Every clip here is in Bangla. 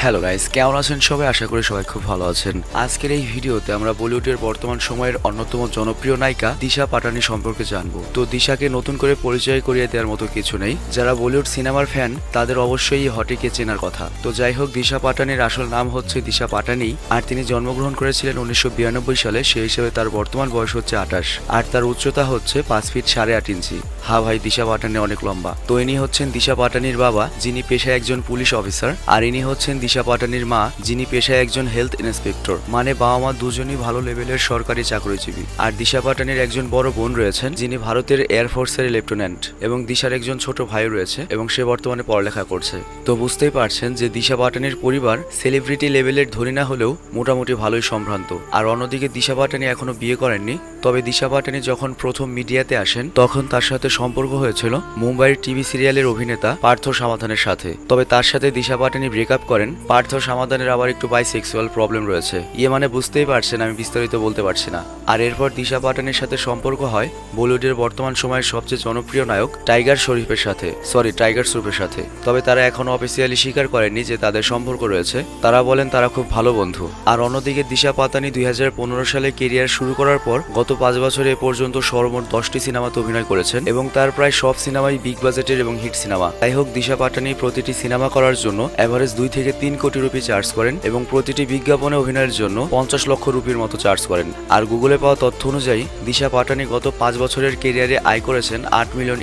হ্যালো গাইস, কেমন আছেন সবাই? আশা করি সবাই খুব ভালো আছেন। আজকের এই ভিডিওতে আমরা বলিউডের বর্তমান সময়ের অন্যতম জনপ্রিয় নায়িকা দিশা পাটানি সম্পর্কে জানবো। তো দিশাকে নতুন করে পরিচয় করিয়ে দেওয়ার মতো কিছু নেই। যারা বলিউড সিনেমার ফ্যান তাদের অবশ্যই এই হটিকে চেনার কথা। তো যাই হোক, দিশা পাটানির আসল নাম হচ্ছে দিশা পাটানি, আর তিনি জন্মগ্রহণ করেছিলেন 1992 সালে। সেই হিসেবে তার বর্তমান বয়স হচ্ছে 28, আর তার উচ্চতা হচ্ছে 5 ফিট 8.5 ইঞ্চি। হ্যাঁ ভাই, দিশা পাটানি অনেক লম্বা। তো ইনি হচ্ছেন দিশা পাটানির বাবা, যিনি পেশায় একজন পুলিশ অফিসার, আর ইনি হচ্ছেন দিশা পাটানির মা, যিনি পেশায় একজন হেলথ ইন্সপেক্টর। মানে বাবা মা দুজনই ভালো লেভেলের সরকারি চাকরিজীবী। আর দিশা পাটানির একজন বড় বোন রয়েছেন, যিনি ভারতের এয়ারফোর্সের লেফটেন্যান্ট, এবং দিশার একজন ছোট ভাই রয়েছে এবং সে বর্তমানে পড়ালেখা করছে। তো বুঝতেই পারছেন যে দিশা পাটানির পরিবার সেলিব্রিটি লেভেলের ধনী না হলেও মোটামুটি ভালোই সম্ভ্রান্ত। আর অন্যদিকে দিশা পাটানি এখনো বিয়ে করেননি। তবে দিশা পাটানি যখন প্রথম মিডিয়াতে আসেন তখন তার সাথে সম্পর্ক হয়েছিল মুম্বাইয়ের টিভি সিরিয়ালের অভিনেতা পার্থ সামাধানের সাথে। তবে তার সাথে দিশা পাটানি ব্রেকআপ করেন। পার্থ সামাধানের আবার একটু বাইসেক্সুয়াল প্রবলেম রয়েছে। মানে বুঝতেই পারছেন, আমি বিস্তারিত বলতে পারছি না। আর এরপর দিশা পাটানির সাথে সম্পর্ক হয় বলিউডের বর্তমান সময়ের সবচেয়ে জনপ্রিয় নায়ক টাইগার শ্রফের সাথে। তবে তারা এখনো অফিসিয়ালি স্বীকার করেননি যে তাদের সম্পর্ক রয়েছে। তারা বলেন তারা খুব ভালো বন্ধু। আর অন্যদিকে দিশা পাটানি 2015 সালে কেরিয়ার শুরু করার পর গত 5 বছরে এ পর্যন্ত সর্বমোট 10টি সিনেমাতে অভিনয় করেছেন, এবং তার প্রায় সব সিনেমাই বিগ বাজেটের এবং হিট সিনেমা। যাই হোক, দিশা পাটানি প্রতিটি সিনেমা করার জন্য এভারেজ 2 থেকে 3 কোটি রুপি চার্জ করেন, এবং প্রতিটি বিজ্ঞাপনে অভিনয়ের জন্য 50 লক্ষ রুপির মতো চার্জ করেন। আর গুগলে পাওয়া তথ্য অনুযায়ী দিশা পাটানি গত 5 বছরের কেরিয়ারে আয় করেছেন $8 মিলিয়ন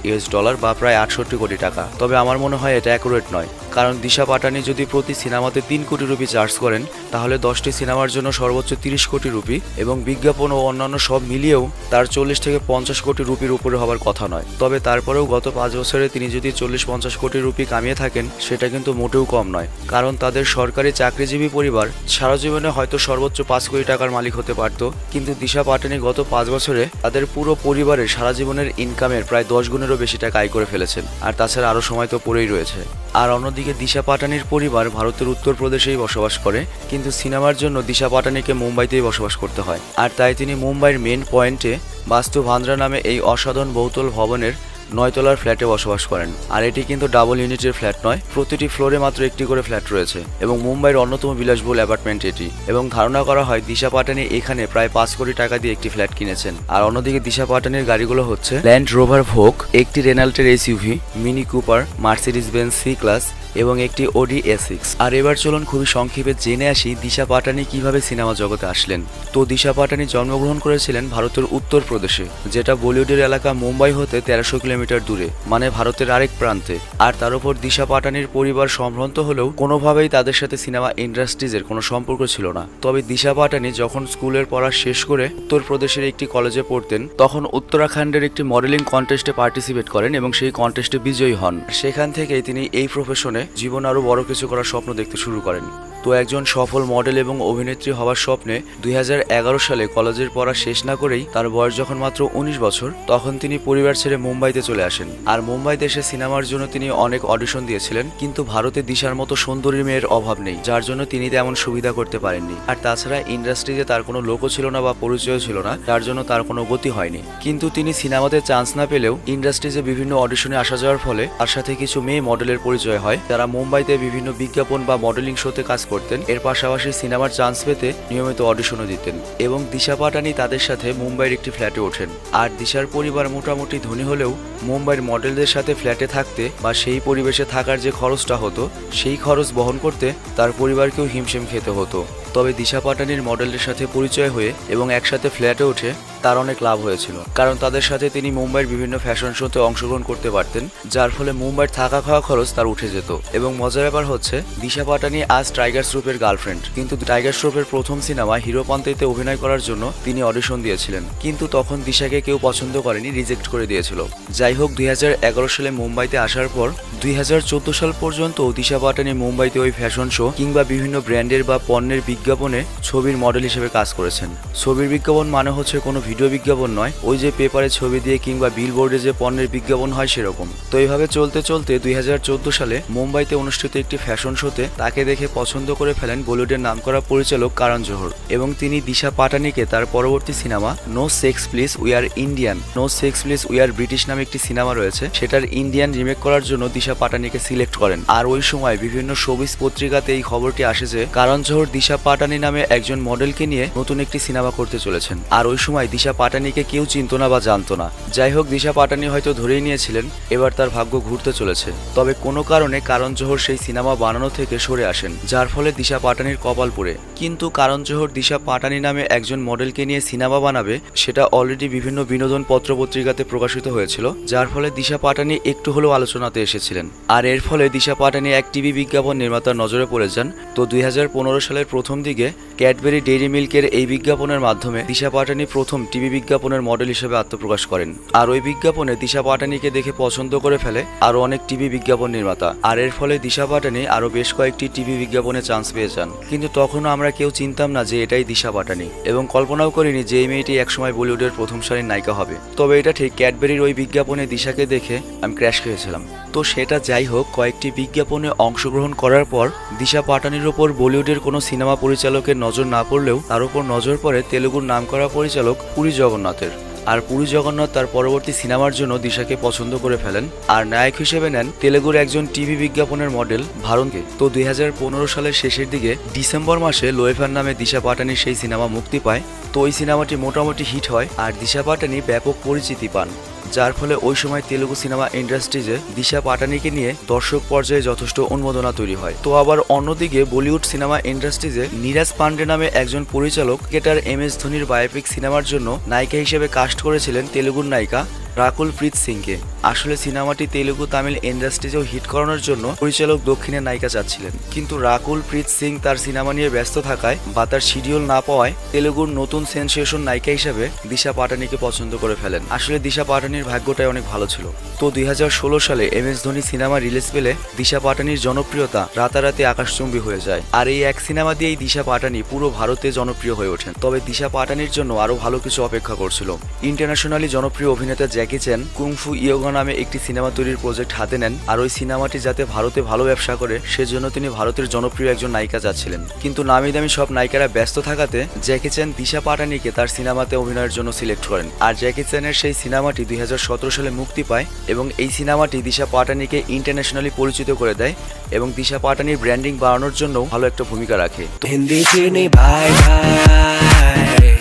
বা প্রায় 68 কোটি টাকা। তবে আমার মনে হয় এটা অ্যাকুরেট নয়, কারণ দিশা পাটানি যদি প্রতি সিনেমাতে 3 কোটি রুপি চার্জ করেন তাহলে 10টি সিনেমার জন্য সর্বোচ্চ 30 কোটি রুপি, এবং বিজ্ঞাপন ও অন্যান্য সব মিলিয়েও তার 40 থেকে 50 কোটি রুপির উপরে হওয়ার কথা নয়। তবে তারপরেও গত 5 বছরে তিনি যদি 40-50 কোটি রুপি কামিয়ে থাকেন সেটা কিন্তু মোটেও কম নয়, কারণ তাদের সরকারি চাকরিজীবী পরিবার সারা জীবনে হয়তো সর্বোচ্চ 5 কোটি টাকার মালিক হতে পারত, কিন্তু দিশা পাটানি গত 5 বছরে তাদের পুরো পরিবারের সারা জীবনের ইনকামের প্রায় 10 গুণেরও বেশি টাকা আয় করে ফেলেছেন। আর তাছাড়া আরও সময় তো পড়েই রয়েছে। আর অন্যদিকে দিশা পাটানির পরিবার ভারতের উত্তরপ্রদেশেই বসবাস করে, কিন্তু সিনেমার জন্য দিশা পাটানিকে মুম্বাইতেই বসবাস করতে হয়। আর তাই তিনি মুম্বাইয়ের মেন পয়েন্টে বাস্তু ভান্দ্রা নামে এই অসাধারণ বহুতল ভবনের 9 তলার ফ্ল্যাটে বসবাস করেন। আর এটি কিন্তু ডাবল ইউনিটের ফ্ল্যাট নয়, প্রতিটি ফ্লোরে মাত্র একটি করে ফ্ল্যাট রয়েছে, এবং মুম্বাইয়ের অন্যতম বিলাসবহুল অ্যাপার্টমেন্ট এটি। এবং ধারণা করা হয় দিশা পাটানি এখানে প্রায় 5 কোটি টাকা দিয়ে একটি ফ্ল্যাট কিনেছেন। আর অন্যদিকে দিশা পাটানির গাড়িগুলো হচ্ছে ল্যান্ড রোভার ভোগ, একটি রেনাল্টের SUV, Mini Cooper, Mercedes Benz C class, এবং একটি অডি A6। আর এবার চলুন খুবই সংক্ষেপে জেনে আসি দিশা পাটানি কিভাবে সিনেমা জগতে আসলেন। তো দিশা পাটানি জন্মগ্রহণ করেছিলেন ভারতের উত্তরপ্রদেশে, যেটা বলিউডের এলাকা মুম্বাই হতে 1300 কিলোমিটার দূরে, মানে ভারতের আরেক প্রান্তে। আর তার উপর দিশা পাটানির পরিবার সম্ভ্রান্ত হলেও কোনোভাবেই তাদের সাথে সিনেমা ইন্ডাস্ট্রিজের কোনো সম্পর্ক ছিল না। তবে দিশা পাটানি যখন স্কুলের পড়া শেষ করে উত্তরপ্রদেশের একটি কলেজে পড়তেন, তখন উত্তরাখণ্ডের একটি মডেলিং কন্টেস্টে পার্টিসিপেট করেন এবং সেই কন্টেস্টে বিজয়ী হন। সেখান থেকেই তিনি এই প্রফেশনে জীবন আরো বড় কিছু করার স্বপ্ন দেখতে শুরু করেন। তো একজন সফল মডেল এবং অভিনেত্রী হওয়ার স্বপ্নে 2011 সালে কলেজের পড়া শেষ না করেই তার বয়স যখন মাত্র 19 বছর, তখন তিনি পরিবার ছেড়ে মুম্বাইতে চলে আসেন। আর মুম্বাইতে এসে সিনেমার জন্য তিনি অনেক অডিশন দিয়েছিলেন, কিন্তু ভারতে দিশার মতো সুন্দরী মেয়ের অভাব নেই, যার জন্য তিনি তেমন সুবিধা করতে পারেননি। আর তাছাড়া ইন্ডাস্ট্রিতে তার কোনো লোকও ছিল না বা পরিচয় ছিল না, যার জন্য তার কোনো গতি হয়নি। কিন্তু তিনি সিনেমাতে চান্স না পেলেও ইন্ডাস্ট্রিজে বিভিন্ন অডিশনে আসা যাওয়ার ফলে তার সাথে কিছু মেয়ে মডেলের পরিচয় হয়, যারা মুম্বাইতে বিভিন্ন বিজ্ঞাপন বা মডেলিং শোতে কাজ করতেন। এর পাশাপাশি সিনেমার চান্স পেতে নিয়মিত অডিশনও দিতেন, এবং দিশা পাটানি তাদের সাথে মুম্বাইয়ের একটি ফ্ল্যাটে ওঠেন। আর দিশার পরিবার মোটামুটি ধনী হলেও মুম্বাইয়ের মডেলদের সাথে ফ্ল্যাটে থাকতে বা সেই পরিবেশে থাকার যে খরচটা হতো, সেই খরচ বহন করতে তার পরিবারকেও হিমশিম খেতে হতো। তবে দিশা পাটানির মডেলদের সাথে পরিচয় হয়ে এবং একসাথে ফ্ল্যাটে উঠে তার অনেক লাভ হয়েছিল, কারণ তাদের সাথে তিনি মুম্বাইয়ের বিভিন্ন ফ্যাশন শোতে অংশগ্রহণ করতে পারতেন, যার ফলে মুম্বাইয়ের থাকা খাওয়া খরচ তার উঠে যেত। এবং মজার ব্যাপার হচ্ছে দিশা পাটানি আজ টাইগার শ্রফের গার্লফ্রেন্ড, কিন্তু টাইগার শ্রফের প্রথম সিনেমা হিরোপন্থীতে অভিনয় করার জন্য তিনি অডিশন দিয়েছিলেন, কিন্তু তখন দিশাকে কেউ পছন্দ করেনি, রিজেক্ট করে দিয়েছিল। যাই হোক, 2011 সালে মুম্বাইতে আসার পর 2014 সাল পর্যন্ত দিশা পাটানি মুম্বাইতে ওই ফ্যাশন শো কিংবা বিভিন্ন ব্র্যান্ডের বা পণ্যের বিজ্ঞাপনে ছবির মডেল হিসেবে কাজ করেছেন। ছবির বিজ্ঞাপন মানে হচ্ছে কোনো ভিডিও বিজ্ঞাপন নয়, ওই যে পেপারে ছবি দিয়ে কিংবা বিলবোর্ডে যে পণ্যের বিজ্ঞাপন হয় সেরকম। তো এইভাবে চলতে চলতে 2014 সালে মুম্বাইতে অনুষ্ঠিত একটি ফ্যাশন শোতে তাকে দেখে পছন্দ করে ফেলেন বলিউডের নামকরা পরিচালক করণ জোহর, এবং তিনি দিশা পাটানিকে তার পরবর্তী cinema no sex please we are Indian, no sex please we are British নামে একটি সিনেমা রয়েছে, সেটার ইন্ডিয়ান রিমেক করার জন্য দিশা পাটানিকে সিলেক্ট করেন। আর ওই সময় বিভিন্ন শোবিজ পত্রিকাতে এই খবরটি আসে যে করণ জোহর দিশা পাটানি নামে একজন মডেলকে নিয়ে নতুন একটি সিনেমা করতে চলেছেন। আর ওই সময় দিশা পাটানিকে কেউ চিনত না বা জানতো না। যাই হোক, দিশা পাটানি হয়তো ধরেই নিয়েছিলেন এবার তার ভাগ্য ঘুরতে চলেছে। তবে কোনো কারণে করণ জোহর সেই সিনেমা বানানো থেকে সরে আসেন, যার ফলে দিশা পাটানির কপাল পুড়ে। কিন্তু করণ জোহর দিশা পাটানি নামে একজন মডেলকে নিয়ে সিনেমা বানাবে সেটা অলরেডি বিভিন্ন বিনোদন পত্রপত্রিকাতে প্রকাশিত হয়েছিল, যার ফলে দিশা পাটানি একটু হলেও আলোচনাতে এসেছিলেন। আর এর ফলে দিশা পাটানি এক টিভি বিজ্ঞাপন নির্মাতার নজরে পড়ে যান। তো 2015 সালের প্রথম দিকে ক্যাডবেরি ডেইরি মিল্কের এই বিজ্ঞাপনের মাধ্যমে দিশা পাটানি প্রথম টিভি বিজ্ঞাপনের মডেল হিসেবে আত্মপ্রকাশ করেন। আর ওই বিজ্ঞাপনে দিশা পাটানিকে দেখে পছন্দ করে ফেলে আরো অনেক টিভি বিজ্ঞাপন নির্মাতা। আর এর ফলে দিশা পাটানি আরো বেশ কয়েকটি টিভি বিজ্ঞাপনে চান্স পেয়ে যান। কিন্তু তখনও আমরা কেউ চিনতাম না যে এটাই দিশা পাটানি, এবং কল্পনাও করিনি যে এই মেয়েটি একসময় বলিউডের প্রথম সারির নায়িকা হবে। তবে এটা ঠিক, ক্যাডবেরির ওই বিজ্ঞাপনে দিশাকে দেখে আমি ক্র্যাশ খেয়েছিলাম। তো সেটা যাই হোক, কয়েকটি বিজ্ঞাপনে অংশগ্রহণ করার পর দিশা পাটানির ওপর বলিউডের কোনো সিনেমা পরিচালকের নজর না পড়লেও তার উপর নজর পড়ে তেলুগুর নামকরা পরিচালক পুরী জগন্নাথের। আর পুরী জগন্নাথ তার পরবর্তী সিনেমার জন্য দিশাকে পছন্দ করে ফেলেন আর নায়ক হিসেবে নেন তেলুগুর একজন টিভি বিজ্ঞাপনের মডেল ভারুনকে। তো 2015 সালের শেষের দিকে ডিসেম্বর মাসে লোয়েফার নামে দিশা পাটানির সেই সিনেমা মুক্তি পায়। তো ওই সিনেমাটি মোটামুটি হিট হয় আর দিশা পাটানি ব্যাপক পরিচিতি পান, যার ফলে ওই সময় তেলুগু সিনেমা ইন্ডাস্ট্রিজে দিশা পাটানিকে নিয়ে দর্শক পর্যায়ে যথেষ্ট উন্মাদনা তৈরি হয়। তো আবার অন্যদিকে বলিউড সিনেমা ইন্ডাস্ট্রিজে নীরাজ পান্ডে নামে একজন পরিচালক ক্রিকেটার MS ধোনির বায়োপিক সিনেমার জন্য নায়িকা হিসেবে কাস্ট করেছিলেন তেলুগুর নায়িকা রাকুল প্রীত সিংকে। আসলে সিনেমাটি তেলুগু তামিল ইন্ডাস্ট্রিজেও হিট করানোর জন্য পরিচালক দক্ষিণের নায়িকা চাচ্ছিলেন, কিন্তু রাকুল প্রীত সিং তার সিনেমা নিয়ে ব্যস্ত থাকায় বা তার শিডিউল না পাওয়ায় তেলুগুর নতুন সেন্সেশন নায়িকা হিসেবে দিশা পাটানিকে পছন্দ করে ফেলেন। আসলে দিশা পাটানির ভাগ্যটাই অনেক ভালো ছিল। তো 2016 সালে MS ধোনি সিনেমা রিলিজ পেলে দিশা পাটানির জনপ্রিয়তা রাতারাতি আকাশচুম্বী হয়ে যায়। আর এই এক সিনেমা দিয়েই দিশা পাটানি পুরো ভারতে জনপ্রিয় হয়ে ওঠেন। তবে দিশা পাটানির জন্য আরো ভালো কিছু অপেক্ষা করছিল। ইন্টারন্যাশনালি জনপ্রিয় অভিনেতা জ্যাকি চ্যান কুংফু ইয়োগা নামে একটি সিনেমা তৈরির প্রজেক্ট হাতে নেন। আর ওই সিনেমাটি যাতে ভারতে ভালো ব্যবসা করে সেজন্য তিনি ভারতের জনপ্রিয় একজন নায়িকা চাচ্ছিলেন। কিন্তু নামি দামি সব নায়িকারা ব্যস্ত থাকাতে জ্যাকি চ্যান দিশা পাটানিকে তার সিনেমাতে অভিনয়ের জন্য সিলেক্ট করেন। আর জ্যাকি চ্যানের সেই সিনেমাটি 2017 সালে মুক্তি পায়, এবং এই সিনেমাটি দিশা পাটানিকে ইন্টারন্যাশনালি পরিচিত করে দেয় এবং দিশা পাটানির ব্র্যান্ডিং বাড়ানোর জন্য ভালো একটা ভূমিকা রাখে। हिंदी चीनी भाई भाई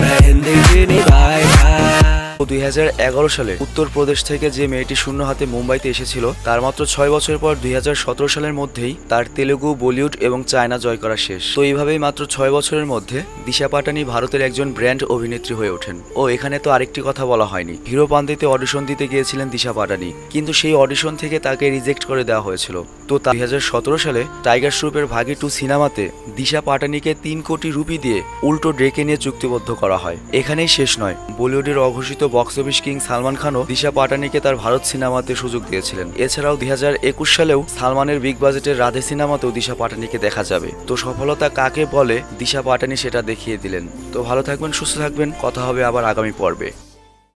मैं हिंदी चीनी भाई भाई। 2011 সালে উত্তরপ্রদেশ থেকে যে মেয়েটি শূন্য হাতে মুম্বাইতে এসেছিল তার মাত্র 6 বছর পর 2017 সালের মধ্যেই তার তেলুগু, বলিউড এবং চায়না জয় করা শেষ। তো এইভাবেই মাত্র 6 বছরের মধ্যে দিশা পাটানি ভারতের একজন ব্র্যান্ড অভিনেত্রী হয়ে ওঠেন। ও এখানে তো আরেকটি কথা বলা হয়নি, হিরো পান্তিতে অডিশন দিতে গিয়েছিলেন দিশা পাটানি, কিন্তু সেই অডিশন থেকে তাকে রিজেক্ট করে দেওয়া হয়েছিল। তো 2017 সালে টাইগার শ্রফের ভাগি 2 সিনেমাতে দিশা পাটানিকে 3 কোটি রুপি দিয়ে উল্টো ড্রেকে নিয়ে চুক্তিবদ্ধ করা হয়। এখানেই শেষ নয়, বলিউডের অঘোষিত বক্স অফিস কিং সালমান খানও দিশা পাটানিকে তার ভারত সিনেমাতে সুযোগ দিয়েছিলেন। এছাড়াও 2021 সালেও সালমানের বিগ বাজেটের রাধে সিনেমাতেও দিশা পাটানিকে দেখা যাবে। তো সফলতা কাকে বলে দিশা পাটানি সেটা দেখিয়ে দিলেন। তো ভালো থাকবেন, সুস্থ থাকবেন, কথা হবে আবার আগামী পর্বে।